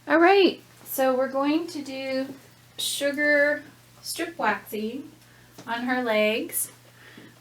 All right, so we're going to do sugar strip waxing on her legs.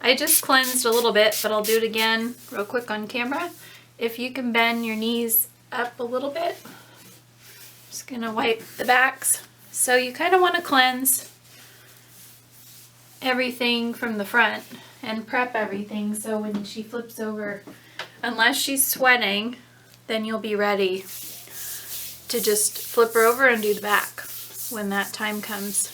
I just cleansed a little bit, but I'll do it again real quick on camera. If you can bend your knees up a little bit. Just gonna wipe the backs. So you kind of want to cleanse everything from the front and prep everything so when she flips over, unless she's sweating, then you'll be ready to just flip her over and do the back when that time comes.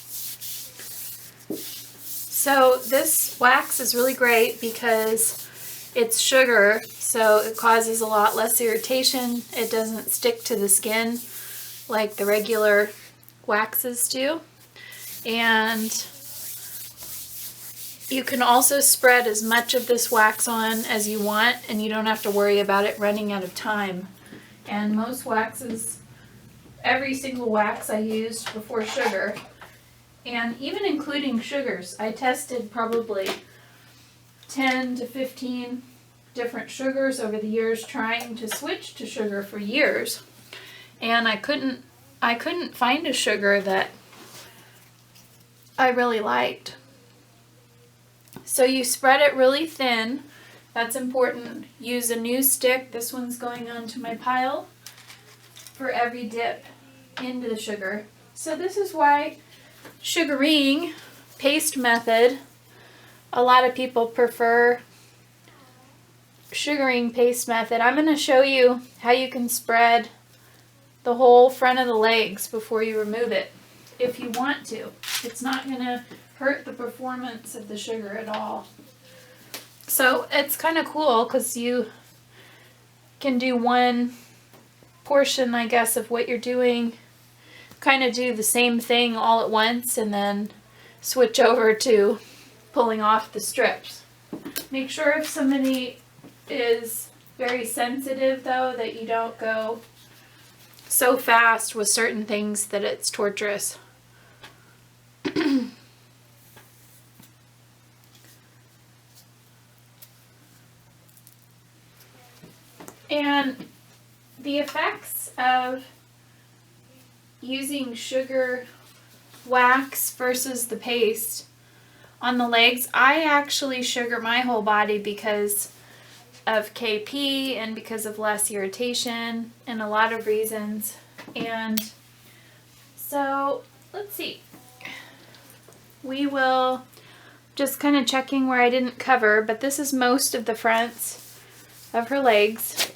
So this wax is really great because it's sugar, so it causes a lot less irritation. It doesn't stick to the skin like the regular waxes do. And you can also spread as much of this wax on as you want, and you don't have to worry about it running out of time. And most waxes, every single wax I used before sugar, and even including sugars, I tested probably 10 to 15 different sugars over the years, trying to switch to sugar for years, and I couldn't find a sugar that I really liked. So you spread it really thin. That's important. Use a new stick. This one's going onto my pile for every dip into the sugar. So this is why sugaring paste method, a lot of people prefer sugaring paste method. I'm going to show you how you can spread the whole front of the legs before you remove it if you want to. It's not going to hurt the performance of the sugar at all. So it's kind of cool because you can do one portion, I guess, of what you're doing, kind of do the same thing all at once, and then switch over to pulling off the strips. Make sure if somebody is very sensitive, though, that you don't go so fast with certain things that it's torturous. And the effects of using sugar wax versus the paste on the legs, I actually sugar my whole body because of KP and because of less irritation and a lot of reasons. And so let's see, we will just kind of checking where I didn't cover, but this is most of the fronts of her legs.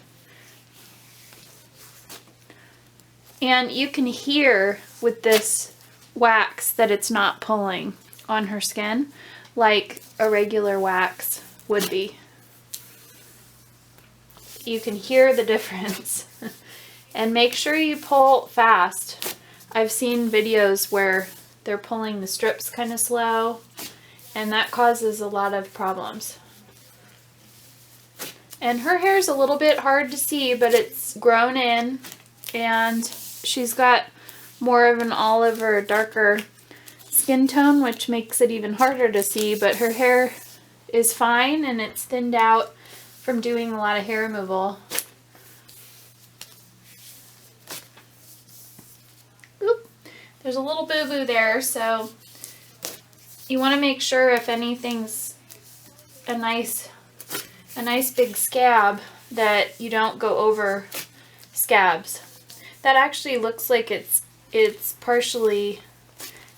And you can hear with this wax that it's not pulling on her skin like a regular wax would be. You can hear the difference. And make sure you pull fast. I've seen videos where they're pulling the strips kind of slow, and that causes a lot of problems. And her hair is a little bit hard to see, but it's grown in, and she's got more of an olive or darker skin tone, which makes it even harder to see, but her hair is fine and it's thinned out from doing a lot of hair removal. Oop, there's a little boo-boo there, so you want to make sure if anything's a nice big scab that you don't go over scabs. That actually looks like it's partially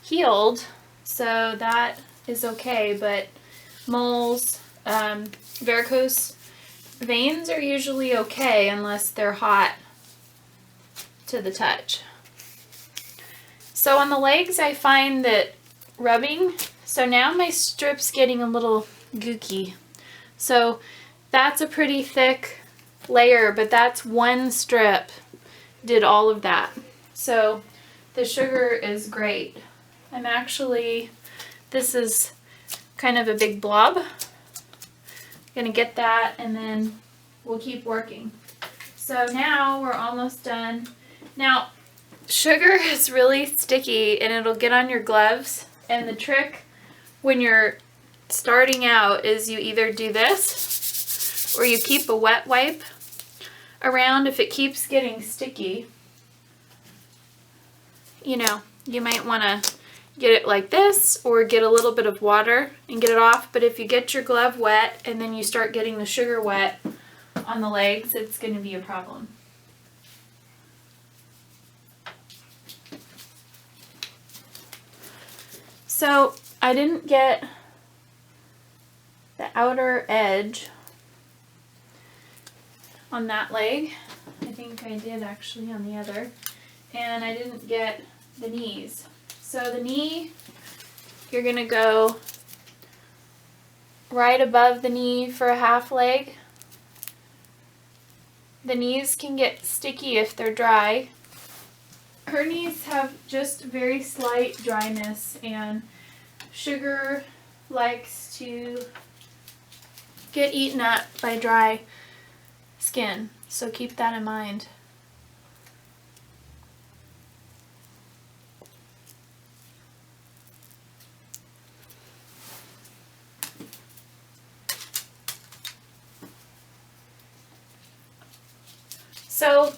healed, so that is okay, but moles, varicose veins are usually okay unless they're hot to the touch. So on the legs, I find that rubbing, so now my strip's getting a little gooky. So that's a pretty thick layer, but that's one strip did all of that. So the sugar is great. This is kind of a big blob. Gonna get that and then we'll keep working. So now we're almost done. Now sugar is really sticky and it'll get on your gloves, and the trick when you're starting out is you either do this or you keep a wet wipe around if it keeps getting sticky. you know, you might want to get it like this or get a little bit of water and get it off. But if you get your glove wet and then you start getting the sugar wet on the legs, it's going to be a problem. So I didn't get the outer edge on that leg. I think I did actually on the other. And I didn't get the knees. So the knee, you're going to go right above the knee for a half leg. The knees can get sticky if they're dry. Her knees have just very slight dryness, and sugar likes to get eaten up by dry skin, so keep that in mind. So,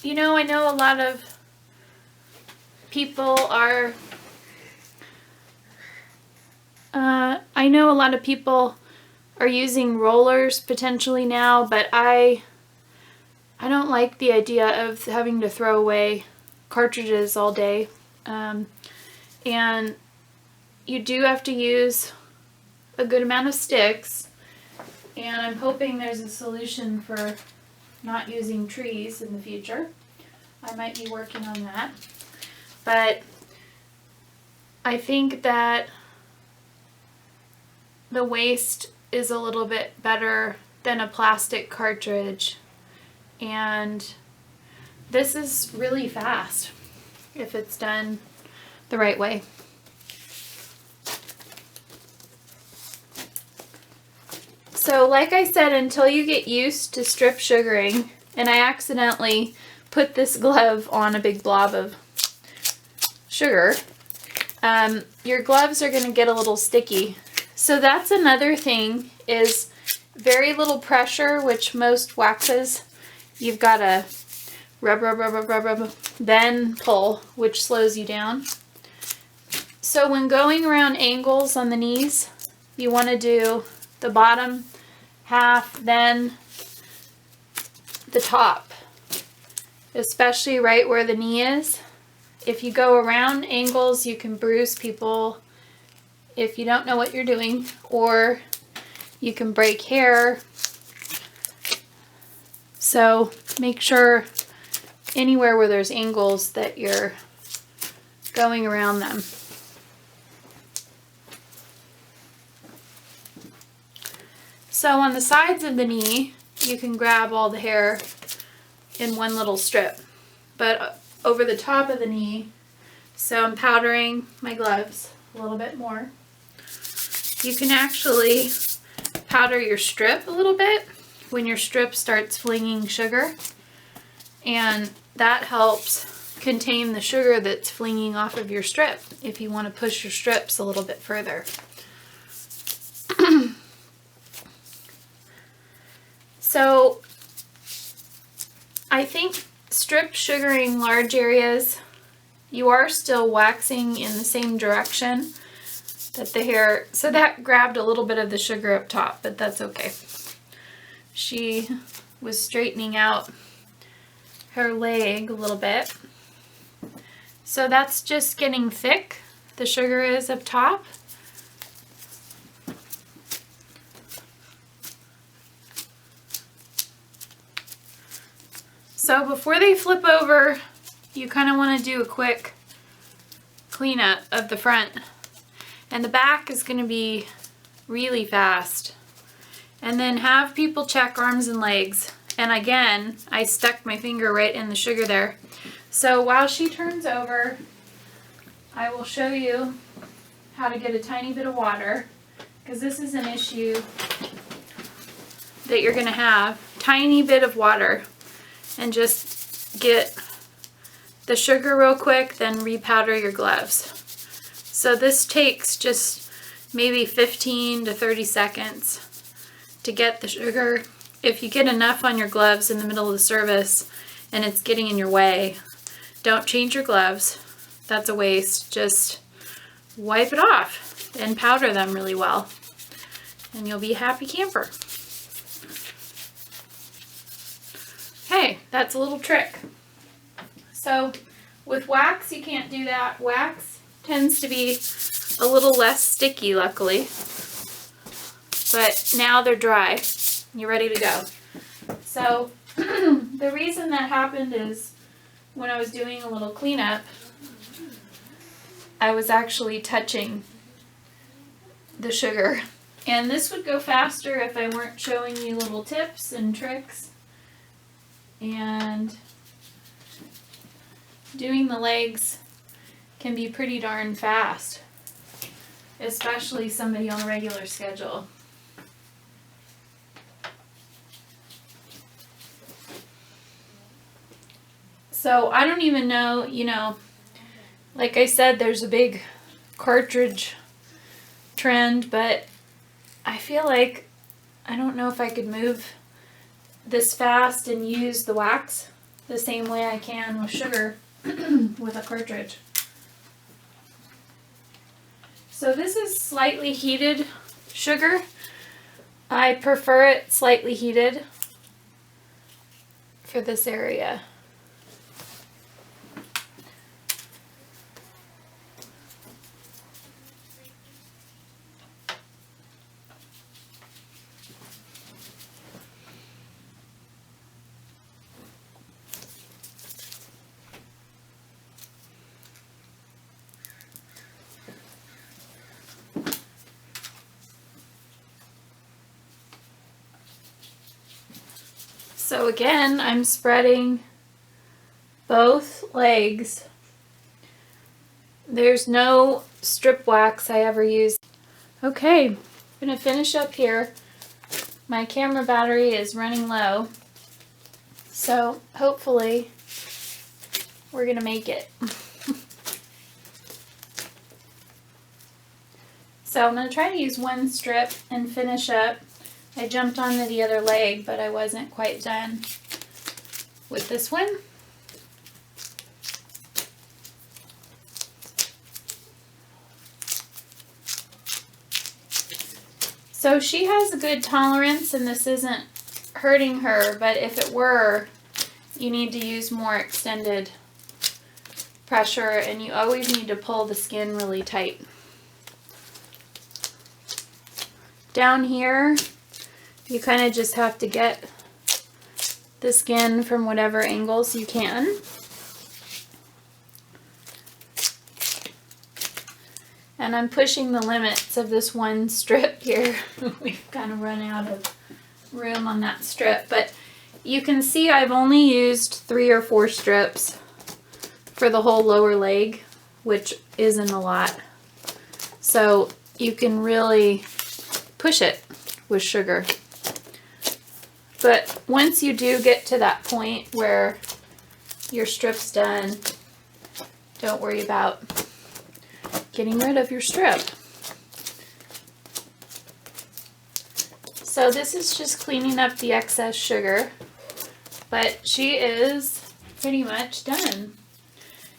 you know, I know a lot of people are, using rollers potentially now, but I don't like the idea of having to throw away cartridges all day. And you do have to use a good amount of sticks, and I'm hoping there's a solution for not using trees in the future. I might be working on that. But I think that the waste is a little bit better than a plastic cartridge. And this is really fast if it's done the right way. So like I said, until you get used to strip sugaring, and I accidentally put this glove on a big blob of sugar, your gloves are going to get a little sticky. So that's another thing, is very little pressure, which most waxes, you've got to rub, then pull, which slows you down. So when going around angles on the knees, you want to do the bottom half, then the top, especially right where the knee is. If you go around angles, you can bruise people if you don't know what you're doing, or you can break hair. So make sure anywhere where there's angles that you're going around them. So on the sides of the knee, you can grab all the hair in one little strip. But over the top of the knee, so I'm powdering my gloves a little bit more. You can actually powder your strip a little bit when your strip starts flinging sugar, and that helps contain the sugar that's flinging off of your strip if you want to push your strips a little bit further. So I think strip sugaring large areas, you are still waxing in the same direction that the hair, so that grabbed a little bit of the sugar up top, but that's okay. She was straightening out her leg a little bit. So that's just getting thick, the sugar is up top. So before they flip over, you kind of want to do a quick cleanup of the front. And the back is going to be really fast. And then have people check arms and legs. And again, I stuck my finger right in the sugar there. So while she turns over, I will show you how to get a tiny bit of water, because this is an issue that you're going to have. Tiny bit of water. And just get the sugar real quick, then repowder your gloves. So this takes just maybe 15 to 30 seconds to get the sugar. If you get enough on your gloves in the middle of the service and it's getting in your way, don't change your gloves. that's a waste. Just wipe it off and powder them really well, and you'll be a happy camper. Hey, that's a little trick. So with wax, you can't do that. Wax tends to be a little less sticky, luckily. But now they're dry. You're ready to go. So the reason that happened is when I was doing a little cleanup, I was actually touching the sugar. And this would go faster if I weren't showing you little tips and tricks. And doing the legs can be pretty darn fast, especially somebody on a regular schedule. So I don't even know, you know, like I said, there's a big cartridge trend, but I feel like I don't know if I could move this fast and use the wax the same way I can with sugar with a cartridge. So this is slightly heated sugar. I prefer it slightly heated for this area. So again, I'm spreading both legs. There's no strip wax I ever use. Okay, I'm gonna finish up here. My camera battery is running low, so hopefully we're gonna make it. So I'm gonna try to use one strip and finish up. I jumped onto the other leg, but I wasn't quite done with this one. So she has a good tolerance and this isn't hurting her, but if it were, you need to use more extended pressure and you always need to pull the skin really tight. Down here, you kind of just have to get the skin from whatever angles you can. And I'm pushing the limits of this one strip here. We've kind of run out of room on that strip, but you can see I've only used 3 or 4 strips for the whole lower leg, which isn't a lot. So you can really push it with sugar. But once you do get to that point where your strip's done, don't worry about getting rid of your strip. So this is just cleaning up the excess sugar, but she is pretty much done.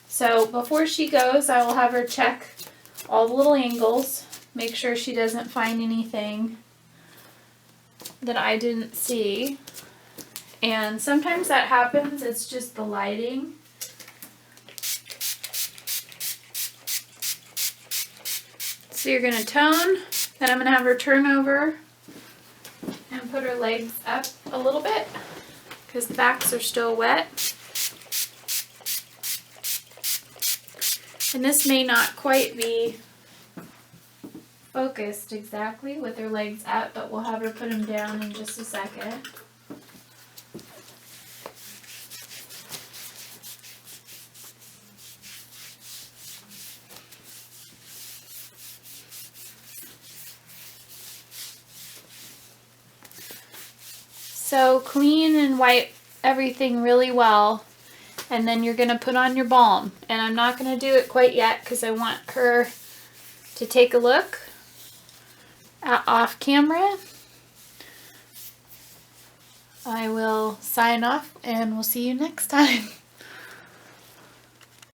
So before she goes, I will have her check all the little angles, make sure she doesn't find anything that I didn't see. And sometimes that happens, it's just the lighting. So you're gonna tone, then I'm gonna have her turn over and put her legs up a little bit because the backs are still wet. And this may not quite be focused exactly with her legs up, but we'll have her put them down in just a second. So clean and wipe everything really well, and then you're going to put on your balm. And I'm not going to do it quite yet because I want her to take a look off camera. I will sign off and we'll see you next time.